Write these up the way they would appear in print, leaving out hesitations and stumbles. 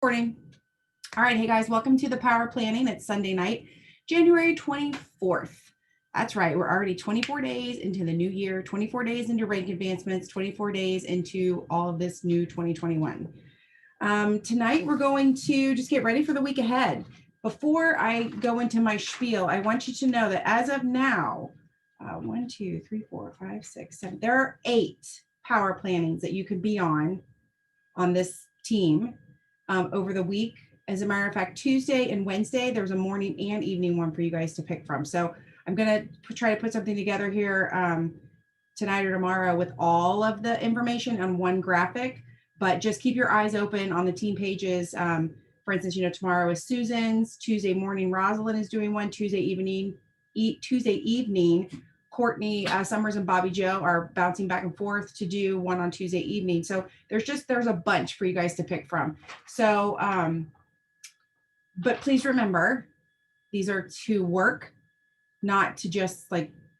recording. All right, hey guys, welcome to the Power Planning. It's Sunday night, January 24th. That's right, we're already 24 days into the new year, 24 days into rank advancements, 24 days into all of this new 2021. Tonight, we're going to just get ready for the week ahead. Before I go into my spiel, I want you to know that as of now, 1, 2, 3, 4, 5, 6, 7, there are 8 power plannings that you could be on this team over the week. As a matter of fact, Tuesday and Wednesday, there's a morning and evening one for you guys to pick from. So I'm going to try to put something together here tonight or tomorrow with all of the information on one graphic, but just keep your eyes open on the team pages. For instance, tomorrow is Susan's, Tuesday morning, Rosalind is doing one, Tuesday evening, Courtney Summers and Bobby Joe are bouncing back and forth to do one on Tuesday evening. So there's a bunch for you guys to pick from. So, but please remember, these are to work, not to just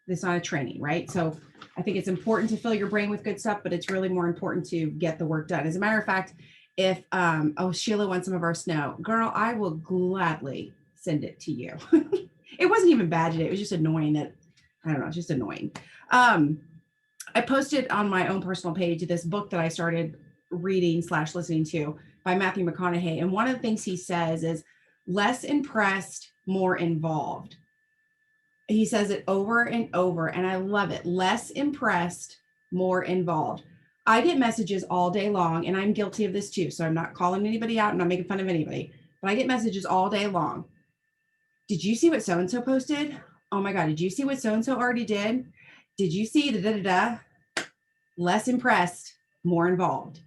it's not a training, right? So I think it's important to fill your brain with good stuff, but it's really more important to get the work done. As a matter of fact, if, Sheila wants some of our snow, girl, I will gladly send it to you. It wasn't even bad today. It was just annoying that, I don't know, it's just annoying. I posted on my own personal page this book that I started reading / listening to by Matthew McConaughey. And one of the things he says is less impressed, more involved. He says it over and over, and I love it. Less impressed, more involved. I get messages all day long, and I'm guilty of this too. So I'm not calling anybody out. I'm not making fun of anybody, but I get messages all day long. Did you see what so-and-so posted? Oh my God, did you see what so-and-so already did? Did you see the da-da-da? Less impressed, more involved.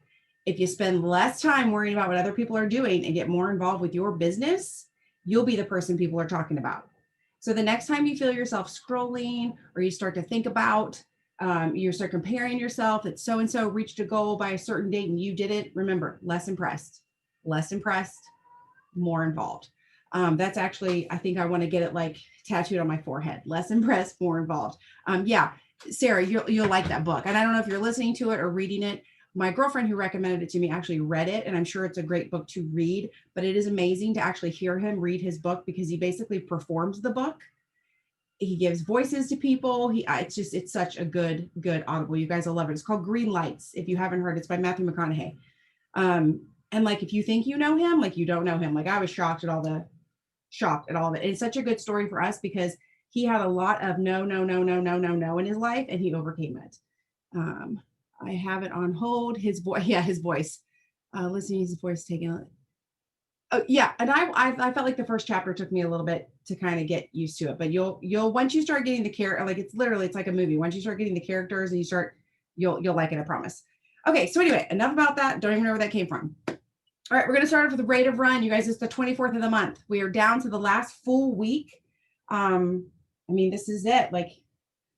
If you spend less time worrying about what other people are doing and get more involved with your business, you'll be the person people are talking about. So the next time you feel yourself scrolling or you start to think about, you start comparing yourself that so-and-so reached a goal by a certain date and you didn't, remember, less impressed, more involved. That's actually, I think I want to get it tattooed on my forehead. Less impressed, more involved. Yeah, Sarah, you'll like that book. And I don't know if you're listening to it or reading it. My girlfriend who recommended it to me actually read it, and I'm sure it's a great book to read, but it is amazing to actually hear him read his book because he basically performs the book. He gives voices to people. It's such a good audible. You guys will love it. It's called Green Lights. If you haven't heard, it's by Matthew McConaughey. And if you think you know him, you don't know him. I was shocked at all of it. It's such a good story for us because he had a lot of no in his life, and he overcame it. I have it on hold. His voice. Listening to his voice taking it. Oh yeah, and I felt like the first chapter took me a little bit to kind of get used to it, but you'll once you start getting the character, it's like a movie. Once you start getting the characters and you'll like it, I promise. Okay, so anyway, enough about that. Don't even know where that came from. All right, we're going to start off with the rate of run. You guys, it's the 24th of the month. We are down to the last full week. This is it.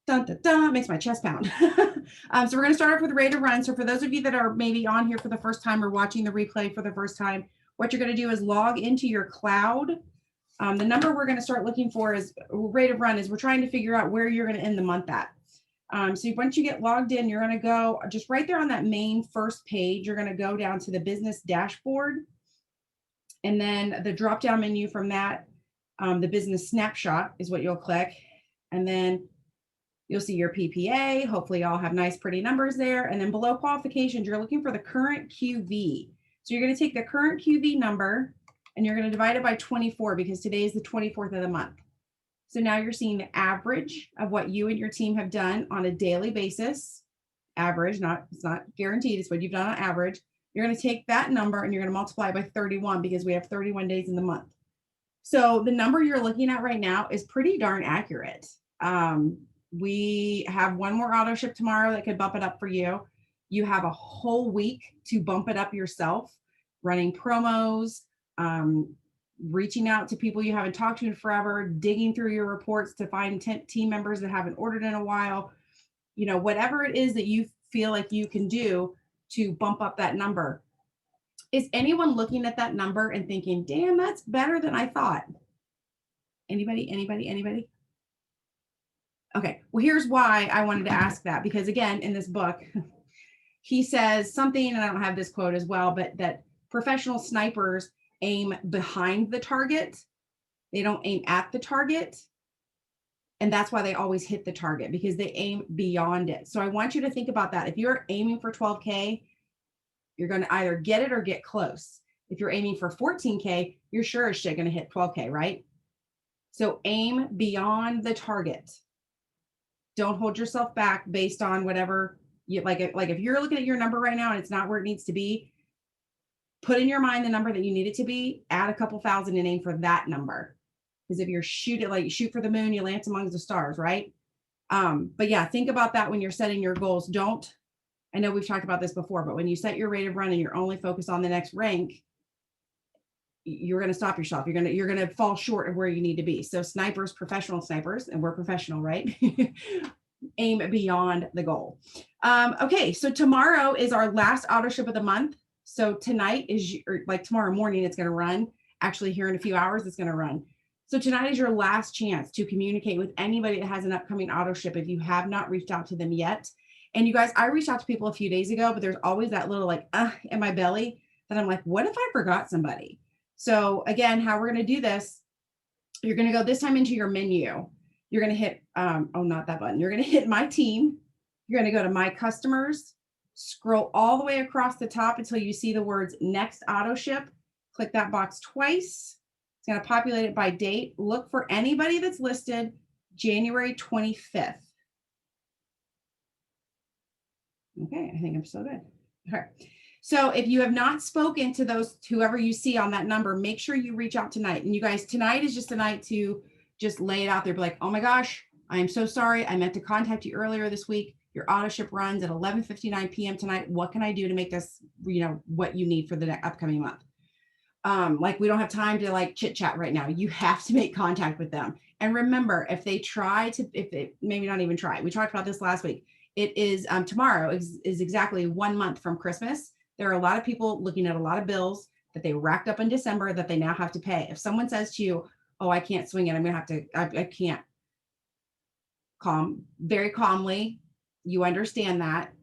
Dun, dun, dun, makes my chest pound. So we're going to start off with the rate of run. So for those of you that are maybe on here for the first time or watching the replay for the first time, what you're going to do is log into your cloud. The number we're going to start looking for is rate of run is we're trying to figure out where you're going to end the month at. So once you get logged in, you're going to go just right there on that main first page. You're going to go down to the business dashboard, and then the drop down menu from that, the business snapshot is what you'll click. And then you'll see your PPA. Hopefully y'all have nice, pretty numbers there. And then below qualifications, you're looking for the current QV. So you're going to take the current QV number and you're going to divide it by 24 because today is the 24th of the month. So now you're seeing the average of what you and your team have done on a daily basis. Average, it's not guaranteed, it's what you've done on average. You're going to take that number and you're going to multiply by 31 because we have 31 days in the month. So the number you're looking at right now is pretty darn accurate. We have one more auto ship tomorrow that could bump it up for you. You have a whole week to bump it up yourself, running promos, reaching out to people you haven't talked to in forever, digging through your reports to find team members that haven't ordered in a while. Whatever it is that you feel like you can do to bump up that number. Is anyone looking at that number and thinking, damn, that's better than I thought? Anybody? Okay, well, here's why I wanted to ask that, because again, in this book, he says something, and I don't have this quote as well, but that Professional snipers aim behind the target. They don't aim at the target. And that's why they always hit the target, because they aim beyond it. So I want you to think about that. If you're aiming for 12K, you're going to either get it or get close. If you're aiming for 14K, you're sure as shit going to hit 12K, right? So aim beyond the target. Don't hold yourself back based on whatever you like. If you're looking at your number right now and it's not where it needs to be, put in your mind the number that you need it to be, add a couple thousand and aim for that number. Because if you're you shoot for the moon, you land amongst the stars, right? But yeah, think about that when you're setting your goals. I know we've talked about this before, but when you set your rate of run and you're only focused on the next rank, you're going to stop yourself. You're going to fall short of where you need to be. So snipers, professional snipers, and we're professional, right? Aim beyond the goal. Okay, so tomorrow is our last auto ship of the month. So tonight like tomorrow morning, it's going to run. Actually, here in a few hours, it's going to run. So tonight is your last chance to communicate with anybody that has an upcoming auto ship if you have not reached out to them yet. And you guys, I reached out to people a few days ago, but there's always that little like, in my belly that I'm like, what if I forgot somebody? So again, how we're going to do this, you're going to go this time into your menu. You're going to hit, not that button. You're going to hit my team. You're going to go to my customers, scroll all the way across the top until you see the words next auto ship. Click that box twice. It's going to populate it by date. Look for anybody that's listed January 25th. Okay, I think I'm so good. All right. So if you have not spoken to whoever you see on that number, make sure you reach out tonight. And you guys, tonight is just a night to just lay it out there. Be like, oh my gosh, I am so sorry. I meant to contact you earlier this week. Your auto ship runs at 11:59 p.m. tonight. What can I do to make this, what you need for the upcoming month? Like we don't have time to like chit chat right now. You have to make contact with them. And remember, if they maybe not even try, we talked about this last week. It is tomorrow is exactly 1 month from Christmas. There are a lot of people looking at a lot of bills that they racked up in December that they now have to pay. If someone says to you, oh, I can't swing it, I'm going to have to, I can't. Very calmly, you understand that.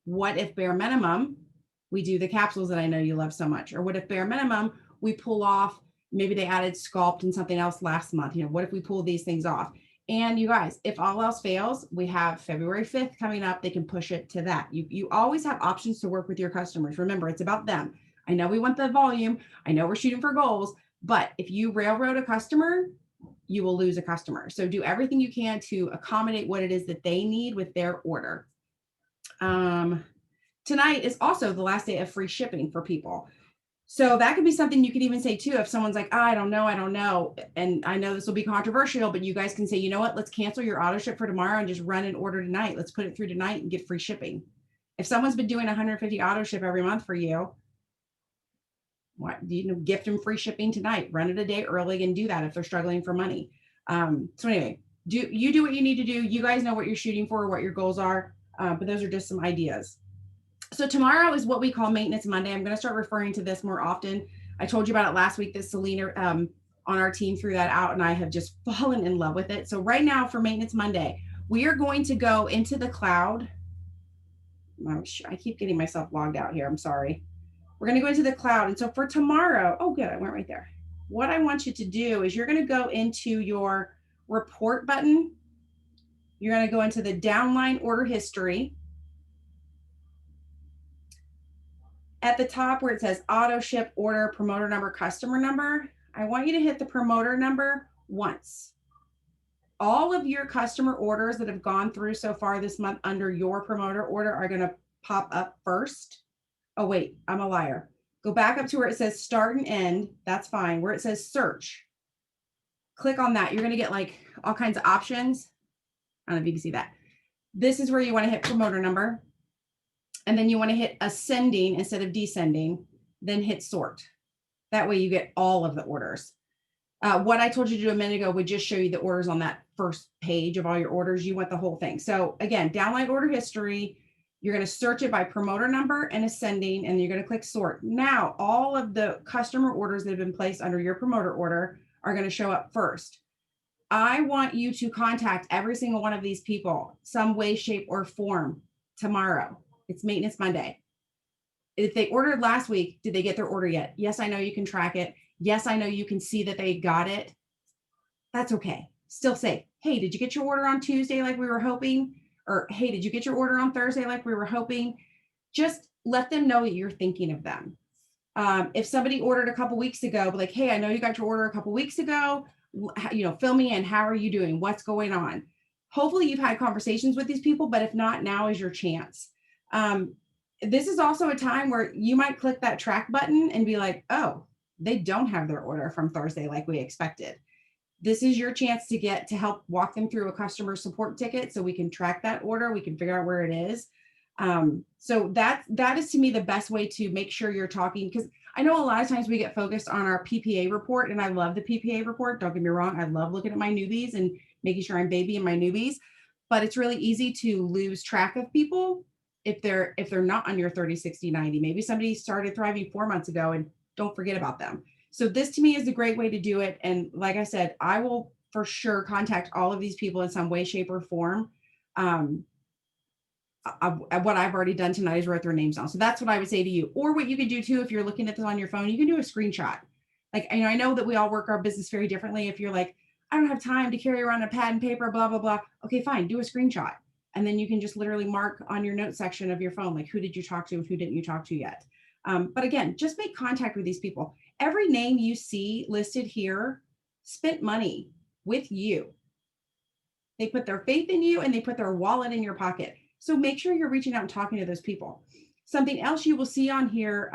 What if bare minimum, we do the capsules that I know you love so much? Or what if bare minimum, we pull off, maybe they added Sculpt and something else last month. What if we pull these things off? And you guys, if all else fails, we have February 5th coming up. They can push it to that. You always have options to work with your customers. Remember, it's about them. I know we want the volume. I know we're shooting for goals, but if you railroad a customer, you will lose a customer. So do everything you can to accommodate what it is that they need with their order. Tonight is also the last day of free shipping for people. So that could be something you could even say too, if someone's like, I don't know. And I know this will be controversial, but you guys can say, you know what, let's cancel your auto ship for tomorrow and just run an order tonight. Let's put it through tonight and get free shipping. If someone's been doing 150 auto ship every month for you, gift them free shipping tonight, run it a day early and do that if they're struggling for money. So anyway, do what you need to do. You guys know what you're shooting for, what your goals are, but those are just some ideas. So tomorrow is what we call Maintenance Monday. I'm going to start referring to this more often. I told you about it last week that Selena on our team threw that out and I have just fallen in love with it. So right now for Maintenance Monday, we are going to go into the cloud. I keep getting myself logged out here. I'm sorry. We're going to go into the cloud. And so for tomorrow, oh, good. I went right there. What I want you to do is you're going to go into your report button. You're going to go into the downline order history. At the top where it says auto ship order, promoter number, customer number, I want you to hit the promoter number once. All of your customer orders that have gone through so far this month under your promoter order are going to pop up first. Oh, wait, I'm a liar. Go back up to where it says start and end. That's fine. Where it says search, click on that. You're going to get like all kinds of options. I don't know if you can see that. This is where you want to hit promoter number. And then you want to hit ascending instead of descending, then hit sort. That way you get all of the orders. What I told you to do a minute ago would just show you the orders on that first page of all your orders. You want the whole thing. So again, downline order history, you're going to search it by promoter number and ascending, and you're going to click sort. Now, all of the customer orders that have been placed under your promoter order are going to show up first. I want you to contact every single one of these people, some way, shape, or form tomorrow. It's Maintenance Monday. If they ordered last week, did they get their order yet? Yes, I know you can track it. Yes, I know you can see that they got it. That's okay. Still say, hey, did you get your order on Tuesday like we were hoping? Or hey, did you get your order on Thursday like we were hoping? Just let them know that you're thinking of them. If somebody ordered a couple weeks ago, like, hey, I know you got your order a couple weeks ago, fill me in. How are you doing? What's going on? Hopefully you've had conversations with these people, but if not, now is your chance. This is also a time where you might click that track button and be like, oh, they don't have their order from Thursday like we expected. This is your chance to help walk them through a customer support ticket so we can track that order. We can figure out where it is. So that is to me the best way to make sure you're talking, because I know a lot of times we get focused on our PPA report, and I love the PPA report. Don't get me wrong. I love looking at my newbies and making sure I'm babying my newbies, but it's really easy to lose track of people if they're not on your 30, 60, 90. Maybe somebody started Thriving 4 months ago and don't forget about them. So this to me is a great way to do it. And like I said, I will for sure contact all of these people in some way, shape, or form. What I've already done tonight is wrote their names down. So that's what I would say to you. Or what you could do too, if you're looking at this on your phone, you can do a screenshot. Like, I know that we all work our business very differently. If you're like, I don't have time to carry around a pad and paper, blah, blah, blah. Okay, fine, do a screenshot. And then you can just literally mark on your notes section of your phone, like who did you talk to and who didn't you talk to yet? But again, just make contact with these people. Every name you see listed here spent money with you. They put their faith in you and they put their wallet in your pocket. So make sure you're reaching out and talking to those people. Something else you will see on here,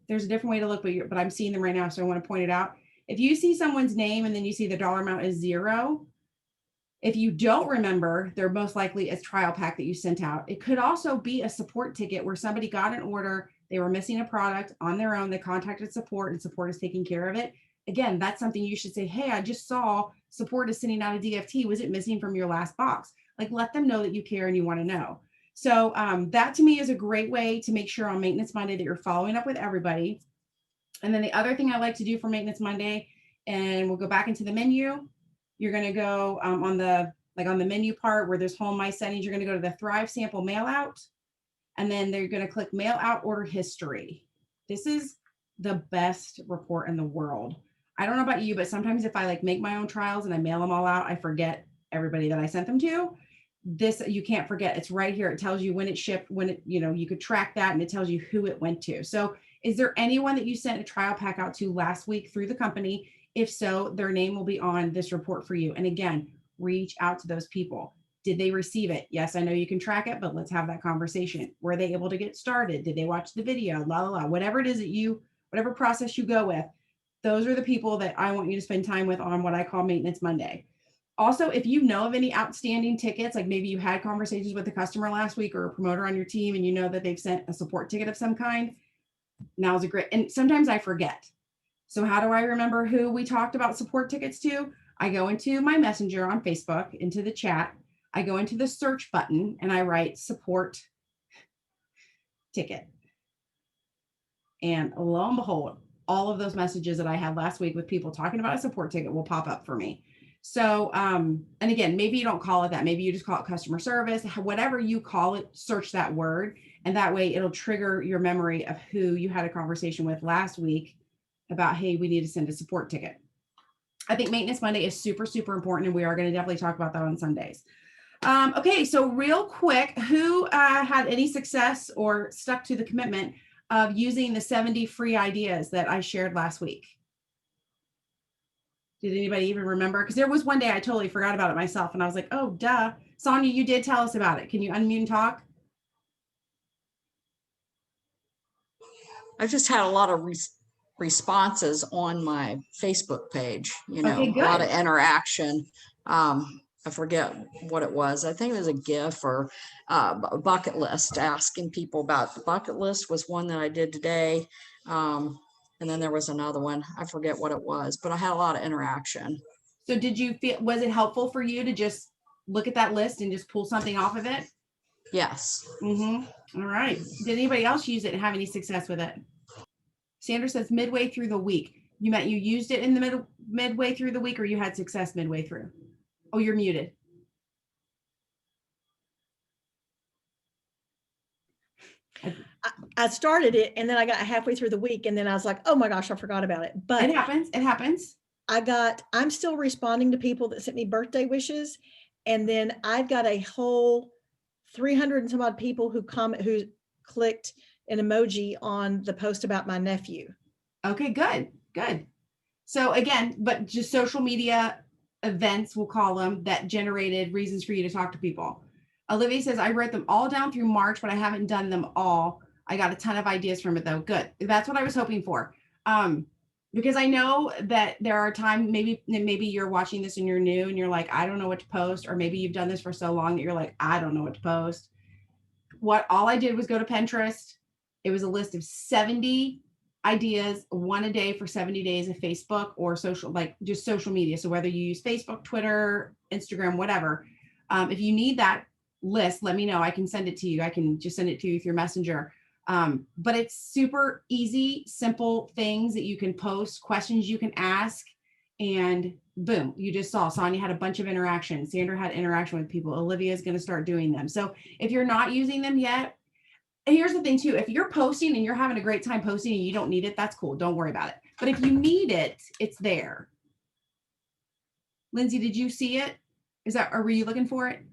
there's a different way to look, but I'm seeing them right now, so I want to point it out. If you see someone's name and then you see the dollar amount is 0, if you don't remember, they're most likely a trial pack that you sent out. It could also be a support ticket where somebody got an order, they were missing a product on their own, they contacted support and support is taking care of it. Again, that's something you should say, hey, I just saw support is sending out a DFT. Was it missing from your last box? Like, let them know that you care and you want to know. So that to me is a great way to make sure on Maintenance Monday that you're following up with everybody. And then the other thing I like to do for Maintenance Monday, and we'll go back into the menu. You're going to go on the menu part where there's home, my settings. You're going to go to the Thrive sample mail out, and then they're going to click mail out order history. This is the best report in the world. I don't know about you, but sometimes if I like make my own trials and I mail them all out, I forget everybody that I sent them to. This, you can't forget. It's right here. It tells you when it shipped, when it, you could track that, and it tells you who it went to. So is there anyone that you sent a trial pack out to last week through the company? If so, their name will be on this report for you. And again, reach out to those people. Did they receive it? Yes, I know you can track it, but let's have that conversation. Were they able to get started? Did they watch the video? La, la, la. Whatever it is that whatever process you go with, those are the people that I want you to spend time with on what I call Maintenance Monday. Also, if you know of any outstanding tickets, like maybe you had conversations with a customer last week or a promoter on your team and you know that they've sent a support ticket of some kind, now's a great, and sometimes I forget. So how do I remember who we talked about support tickets to? I go into my messenger on Facebook, into the chat. I go into the search button and I write support ticket. And lo and behold, all of those messages that I had last week with people talking about a support ticket will pop up for me. So, and again, maybe you don't call it that. Maybe you just call it customer service, whatever you call it, search that word. And that way it'll trigger your memory of who you had a conversation with last week about, hey, we need to send a support ticket. I think Maintenance Monday is super, super important. And we are going to definitely talk about that on Sundays. Okay, so real quick, who had any success or stuck to the commitment of using the 70 free ideas that I shared last week? Did anybody even remember? Because there was one day I totally forgot about it myself. And I was like, oh, duh. Sonia, you did tell us about it. Can you unmute and talk? I just had a lot of responses on my Facebook page, Okay, a lot of interaction. I forget what it was. I think it was a GIF or a bucket list, asking people about the bucket list was one that I did today. And then there was another one. I forget what it was, but I had a lot of interaction. So did you feel, was it helpful for you to just look at that list and just pull something off of it? Yes. Mm-hmm. All right. Did anybody else use it and have any success with it? Sandra says midway through the week. You meant you used it in the midway through the week, or you had success midway through? Oh, you're muted. I started it and then I got halfway through the week and then I was like, oh my gosh, I forgot about it. But It happens. It happens. I'm still responding to people that sent me birthday wishes. And then I've got a whole 300 and some odd people who clicked an emoji on the post about my nephew. Okay, good, good. So again, but just social media events, we'll call them, that generated reasons for you to talk to people. Olivia says, I wrote them all down through March, but I haven't done them all. I got a ton of ideas from it though. Good. That's what I was hoping for. Because I know that there are times, maybe you're watching this and you're new and you're like, I don't know what to post, or maybe you've done this for so long that you're like, I don't know what to post. All I did was go to Pinterest. It was a list of 70 ideas, one a day for 70 days of Facebook or social, like just social media. So whether you use Facebook, Twitter, Instagram, whatever, if you need that list, let me know. I can send it to you. I can just send it to you through Messenger. But it's super easy, simple things that you can post, questions you can ask, and boom, you just saw Sonia had a bunch of interactions. Sandra had interaction with people. Olivia is going to start doing them. So if you're not using them yet, and here's the thing too, if you're posting and you're having a great time posting and you don't need it, that's cool. Don't worry about it. But if you need it, it's there. Lindsay, did you see it? Or were you looking for it?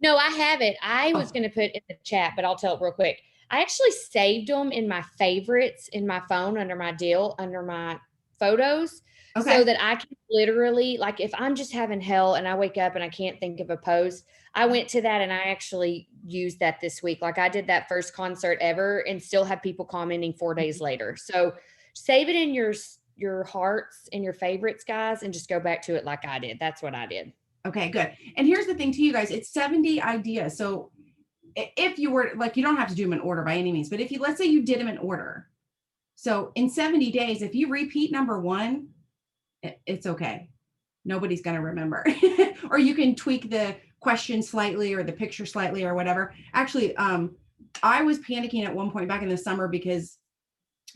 No, I have it. I was going to put in the chat, but I'll tell it real quick. I actually saved them in my favorites in my phone under my photos. Okay. So that I can literally, like, if I'm just having hell and I wake up and I can't think of a post, I went to that and I actually used that this week. Like, I did that first concert ever and still have people commenting 4 days later. So save it in your hearts and your favorites, guys, and just go back to it like I did. That's what I did. Okay, good. And here's the thing to you guys, it's 70 ideas. So if you were like, you don't have to do them in order by any means, but if let's say you did them in order. So in 70 days, if you repeat number one, it's okay. Nobody's going to remember. Or you can tweak the question slightly or the picture slightly or whatever. Actually, I was panicking at one point back in the summer because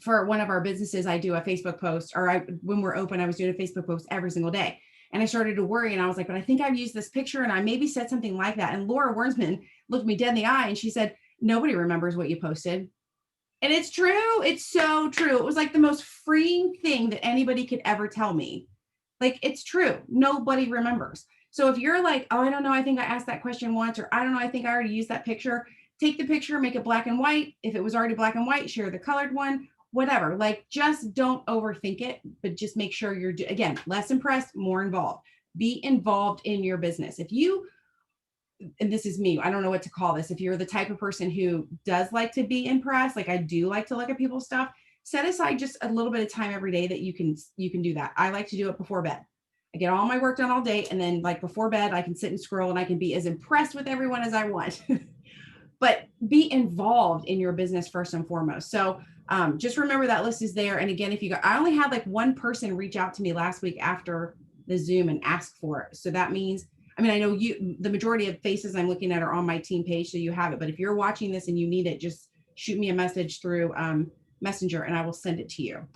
for one of our businesses, I do a Facebook post, or when we're open, I was doing a Facebook post every single day. And I started to worry and I was like, but I think I've used this picture and I maybe said something like that. And Laura Wernsman looked me dead in the eye and she said, nobody remembers what you posted. And it's true. It's so true. It was like the most freeing thing that anybody could ever tell me. Like, it's true. Nobody remembers. So if you're like, oh, I don't know, I think I asked that question once, or I don't know, I think I already used that picture, take the picture, make it black and white. If it was already black and white, share the colored one, whatever. Like, just don't overthink it, but just make sure you're, again, less impressed, more involved. Be involved in your business. If you, and this is me, I don't know what to call this. If you're the type of person who does like to be impressed, like I do like to look at people's stuff, set aside just a little bit of time every day that you can do that. I like to do it before bed. I get all my work done all day. And then like before bed, I can sit and scroll and I can be as impressed with everyone as I want. But be involved in your business first and foremost. So just remember that list is there. And again, I only had like one person reach out to me last week after the Zoom and ask for it. So that means, I mean, I know the majority of faces I'm looking at are on my team page, so you have it. But if you're watching this and you need it, just shoot me a message through Messenger and I will send it to you.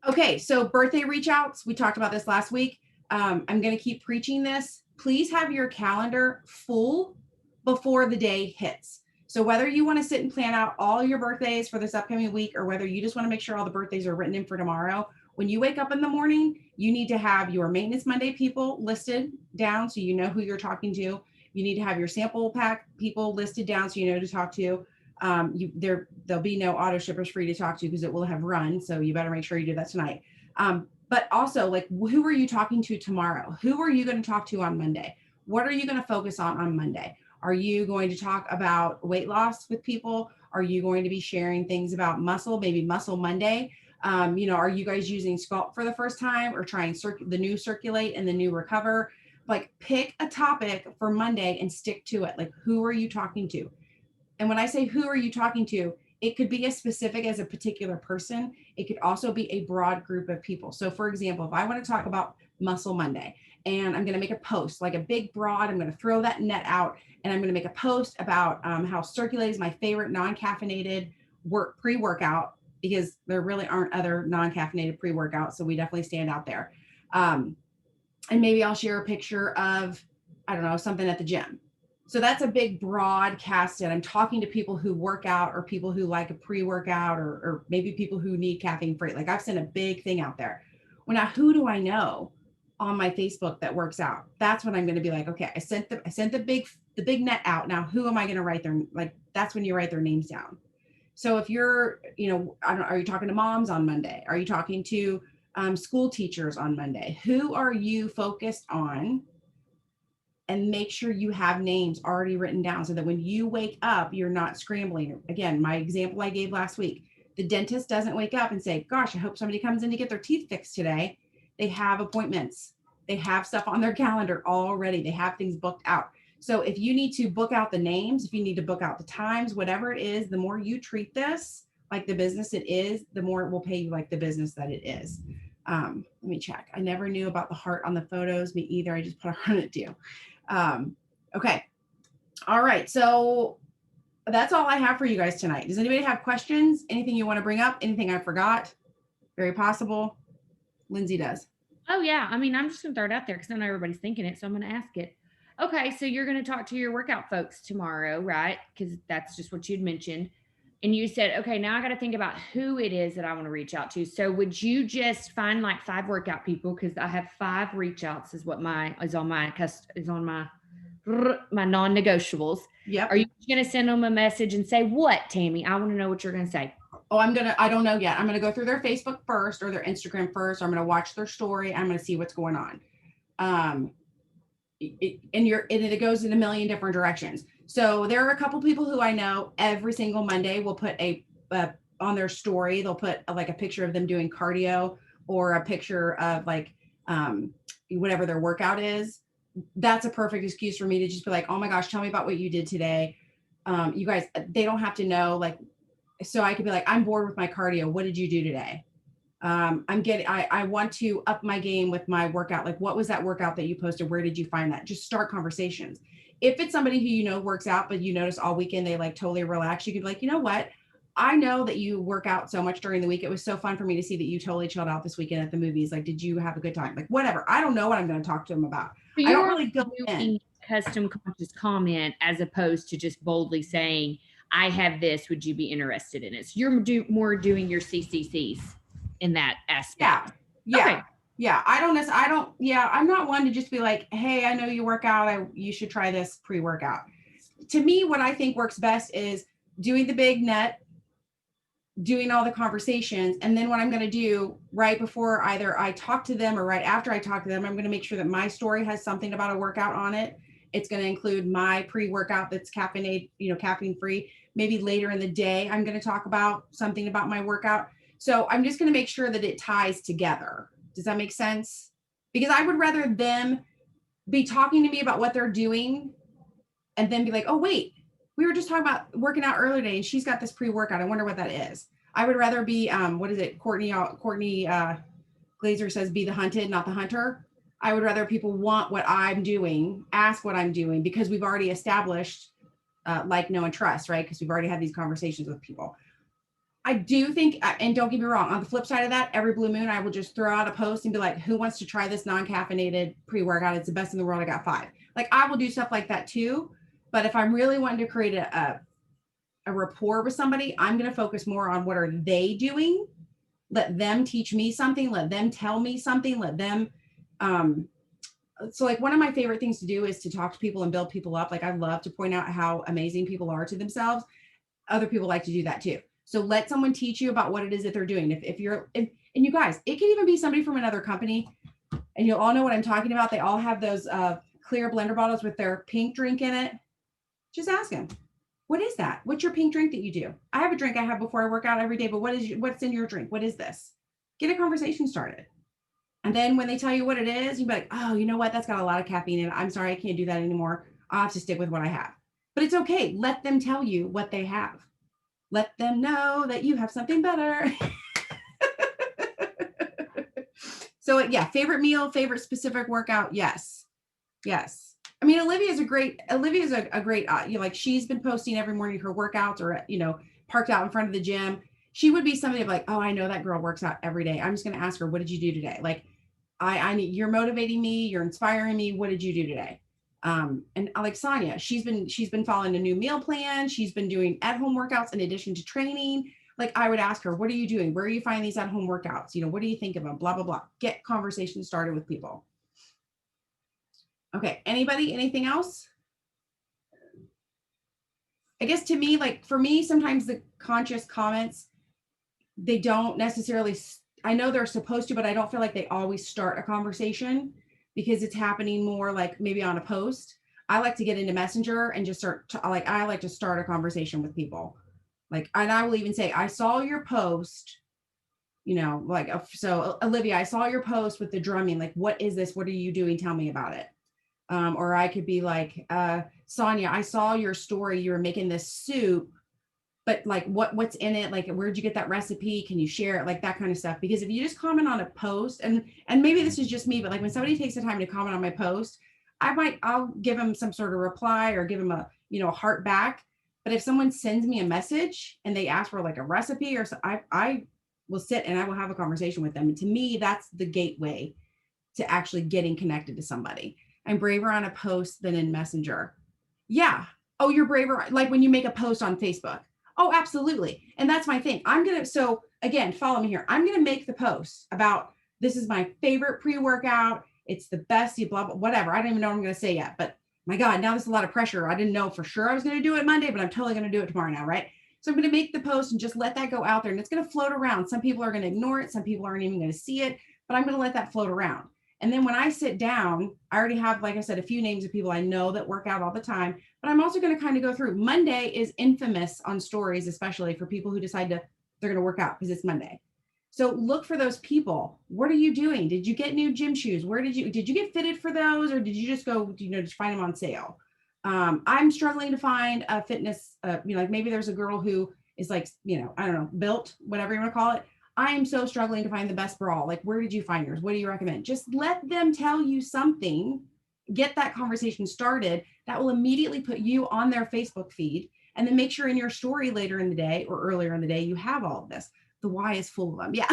Okay, so birthday reach outs. We talked about this last week. I'm going to keep preaching this. Please have your calendar full before the day hits. So whether you want to sit and plan out all your birthdays for this upcoming week, or whether you just want to make sure all the birthdays are written in for tomorrow, when you wake up in the morning, you need to have your Maintenance Monday people listed down so you know who you're talking to. You need to have your sample pack people listed down so you know who to talk to. There'll be no auto shippers for you to talk to because it will have run. So you better make sure you do that tonight. But also, like, who are you talking to tomorrow? Who are you going to talk to on Monday? What are you going to focus on Monday? Are you going to talk about weight loss with people? Are you going to be sharing things about muscle, maybe Muscle Monday? Are you guys using Sculpt for the first time, or trying the new Circulate and the new Recover? Like, pick a topic for Monday and stick to it. Like, who are you talking to? And when I say who are you talking to, it could be as specific as a particular person. It could also be a broad group of people. So for example, if I want to talk about Muscle Monday and I'm going to make a post, like a big broad, I'm going to throw that net out and I'm going to make a post about how Circulate is my favorite non-caffeinated pre-workout, because there really aren't other non-caffeinated pre-workouts. So we definitely stand out there. And maybe I'll share a picture of, I don't know, something at the gym. So that's a big broadcast. And I'm talking to people who work out or people who like a pre-workout or maybe people who need caffeine free. Like I've sent a big thing out there. Well, now who do I know on my Facebook that works out? That's when I'm going to be like, okay, I sent the big net out. Now who am I going to write their, like, that's when you write their names down. So if you're, I don't, are you talking to moms on Monday? Are you talking to school teachers on Monday? Who are you focused on? And make sure you have names already written down so that when you wake up, you're not scrambling. Again, my example I gave last week, the dentist doesn't wake up and say, gosh, I hope somebody comes in to get their teeth fixed today. They have appointments. They have stuff on their calendar already. They have things booked out. So if you need to book out the names, if you need to book out the times, whatever it is, the more you treat this like the business it is, the more it will pay you like the business that it is. Let me check. I never knew about the heart on the photos. Me either. I just put a heart on it too. Okay. All right. So that's all I have for you guys tonight. Does anybody have questions? Anything you want to bring up? Anything I forgot? Very possible. Lindsay does. Oh yeah. I mean, I'm just gonna throw it out there because I know everybody's thinking it. So I'm gonna ask it. Okay, so you're gonna talk to your workout folks tomorrow, right? Because that's just what you'd mentioned. And you said, okay, now I got to think about who it is that I want to reach out to. So would you just find like 5 workout people? Because I have 5 reach outs is what is on my non-negotiables. Yep. Are you going to send them a message and say, what, Tammy? I want to know what you're going to say. Oh, I don't know yet. I'm going to go through their Facebook first or their Instagram first. Or I'm going to watch their story. I'm going to see what's going on. It goes in a million different directions. So there are a couple people who I know every single Monday will put on their story, they'll put like a picture of them doing cardio or a picture of like whatever their workout is. That's a perfect excuse for me to just be like, oh my gosh, tell me about what you did today. You guys, they don't have to know, like, so I could be like, I'm bored with my cardio. What did you do today? I want to up my game with my workout. Like, what was that workout that you posted? Where did you find that? Just start conversations. If it's somebody who, works out, but you notice all weekend, they like totally relax. You could be like, you know what? I know that you work out so much during the week. It was so fun for me to see that you totally chilled out this weekend at the movies. Like, did you have a good time? Like, whatever. I don't know what I'm going to talk to them about. So I don't really go in. Custom conscious comment as opposed to just boldly saying, I have this, would you be interested in it? So you're more doing your CCCs in that aspect. Yeah. Okay. Yeah. I'm not one to just be like, hey, I know you work out. You should try this pre-workout. To me, what I think works best is doing the big net, doing all the conversations. And then what I'm going to do right before either I talk to them or right after I talk to them, I'm going to make sure that my story has something about a workout on it. It's going to include my pre-workout that's caffeine free. Maybe later in the day, I'm going to talk about something about my workout. So I'm just going to make sure that it ties together. Does that make sense? Because I would rather them be talking to me about what they're doing and then be like, oh, wait, we were just talking about working out earlier today and she's got this pre-workout. I wonder what that is. I would rather be, what is it? Courtney Glazer says, be the hunted, not the hunter. I would rather people want what I'm doing, ask what I'm doing, because we've already established like, know, and trust, right? Because we've already had these conversations with people. I do think, and don't get me wrong, on the flip side of that, every blue moon, I will just throw out a post and be like, who wants to try this non-caffeinated pre-workout? It's the best in the world. I got 5. Like, I will do stuff like that too. But if I'm really wanting to create a rapport with somebody, I'm going to focus more on what are they doing. Let them teach me something. Let them tell me something. Let them, so like one of my favorite things to do is to talk to people and build people up. Like, I love to point out how amazing people are to themselves. Other people like to do that too. So let someone teach you about what it is that they're doing. If you guys, it can even be somebody from another company, and you'll all know what I'm talking about. They all have those clear blender bottles with their pink drink in it. Just ask them, what is that? What's your pink drink that you do? I have a drink I have before I work out every day, but what's in your drink? What is this? Get a conversation started. And then when they tell you what it is, you'll be like, oh, you know what? That's got a lot of caffeine in it. I'm sorry, I can't do that anymore. I'll have to stick with what I have. But it's okay. Let them tell you what they have. Let them know that you have something better. So yeah, favorite meal, favorite specific workout. Yes. I mean, Olivia's a great, like, she's been posting every morning her workouts or, parked out in front of the gym. She would be somebody like, oh, I know that girl works out every day. I'm just going to ask her, what did you do today? Like, I need, you're motivating me. You're inspiring me. What did you do today? And like Sonia, she's been following a new meal plan. She's been doing at-home workouts in addition to training. Like I would ask her, what are you doing? Where are you finding these at-home workouts? You know, what do you think of them? Blah, blah, blah. Get conversations started with people. Okay, anybody, anything else? I guess to me, like for me, sometimes the conscious comments, they don't necessarily, I know they're supposed to, but I don't feel like they always start a conversation because it's happening more like maybe on a post. I like to get into Messenger and just I like to start a conversation with people. Like, and I will even say, I saw your post, you know, like, so Olivia, I saw your post with the drumming. Like, what is this? What are you doing? Tell me about it. Or I could be like, Sonia, I saw your story. You were making this soup, but like, what's in it? Like, where'd you get that recipe? Can you share it? Like that kind of stuff. Because if you just comment on a post, and maybe this is just me, but like when somebody takes the time to comment on my post, I'll give them some sort of reply or give them a, you know, a heart back. But if someone sends me a message and they ask for like a recipe or so, I will sit and I will have a conversation with them. And to me, that's the gateway to actually getting connected to somebody. I'm braver on a post than in Messenger. Yeah. Oh, you're braver. Like when you make a post on Facebook. Oh, absolutely. And that's my thing. So again, follow me here. I'm going to make the post about, this is my favorite pre-workout. It's the best, blah, blah, whatever. I don't even know what I'm going to say yet, but my God, now there's a lot of pressure. I didn't know for sure I was going to do it Monday, but I'm totally going to do it tomorrow now. Right. So I'm going to make the post and just let that go out there and it's going to float around. Some people are going to ignore it. Some people aren't even going to see it, but I'm going to let that float around. And then when I sit down, I already have, like I said, a few names of people I know that work out all the time, but I'm also going to kind of go through. Monday is infamous on stories, especially for people who decide they're going to work out because it's Monday. So look for those people. What are you doing? Did you get new gym shoes? Where did you get fitted for those? Or did you just go, just find them on sale? I'm struggling to find a fitness, like maybe there's a girl who is like, I don't know, built, whatever you want to call it. I am so struggling to find the best bra. Like, where did you find yours? What do you recommend? Just let them tell you something, get that conversation started. That will immediately put you on their Facebook feed. And then make sure in your story later in the day or earlier in the day, you have all of this. The why is full of them. Yeah.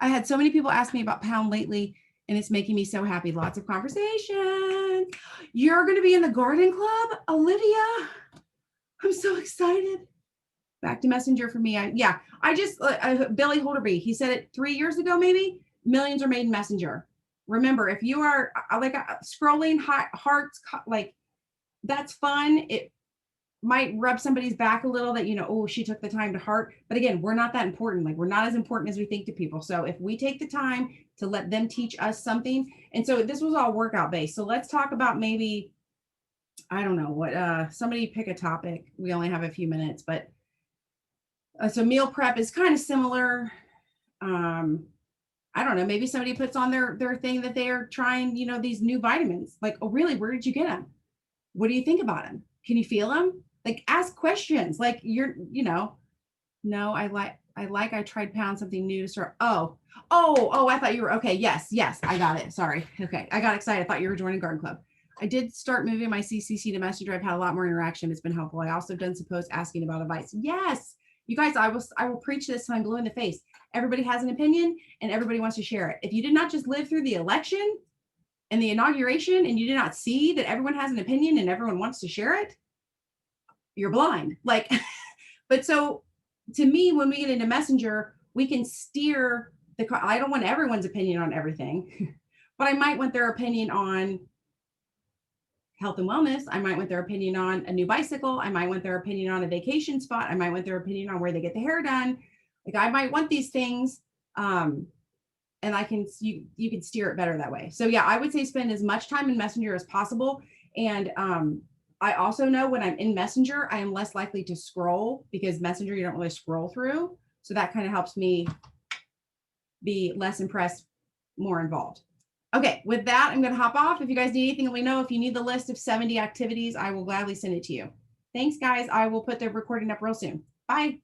I had so many people ask me about Pound lately, and it's making me so happy. Lots of conversation. You're going to be in the garden club, Olivia. I'm so excited. Back to Messenger for me. I just, Billy Holderby, he said it 3 years ago, maybe. Millions are made in Messenger. Remember, if you are like scrolling hearts, like that's fun. It might rub somebody's back a little that, oh, she took the time to heart. But again, we're not that important. Like we're not as important as we think to people. So if we take the time to let them teach us something. And so this was all workout based. So let's talk about maybe, I don't know what, somebody pick a topic. We only have a few minutes, but so meal prep is kind of similar. I don't know, maybe somebody puts on their thing that they are trying, these new vitamins. Like, oh, really? Where did you get them? What do you think about them? Can you feel them? Like, ask questions. Like no, I tried Pound something new to start. Oh, I thought you were, okay. Yes, I got it. Sorry. Okay. I got excited. I thought you were joining Garden Club. I did start moving my CCC to Messenger. I've had a lot more interaction. It's been helpful. I also done some posts asking about advice. Yes. You guys, I will preach this till I'm blue in the face. Everybody has an opinion and everybody wants to share it. If you did not just live through the election and the inauguration and you did not see that everyone has an opinion and everyone wants to share it, you're blind. Like, but so to me, when we get into Messenger, we can steer I don't want everyone's opinion on everything, but I might want their opinion on health and wellness. I might want their opinion on a new bicycle. I might want their opinion on a vacation spot. I might want their opinion on where they get the hair done. Like I might want these things. And you can steer it better that way. So yeah, I would say spend as much time in Messenger as possible. And I also know when I'm in Messenger, I am less likely to scroll because Messenger, you don't really scroll through. So that kind of helps me be less impressed, more involved. Okay, with that, I'm going to hop off. If you guys need anything, let me know. If you need the list of 70 activities, I will gladly send it to you. Thanks, guys. I will put the recording up real soon. Bye.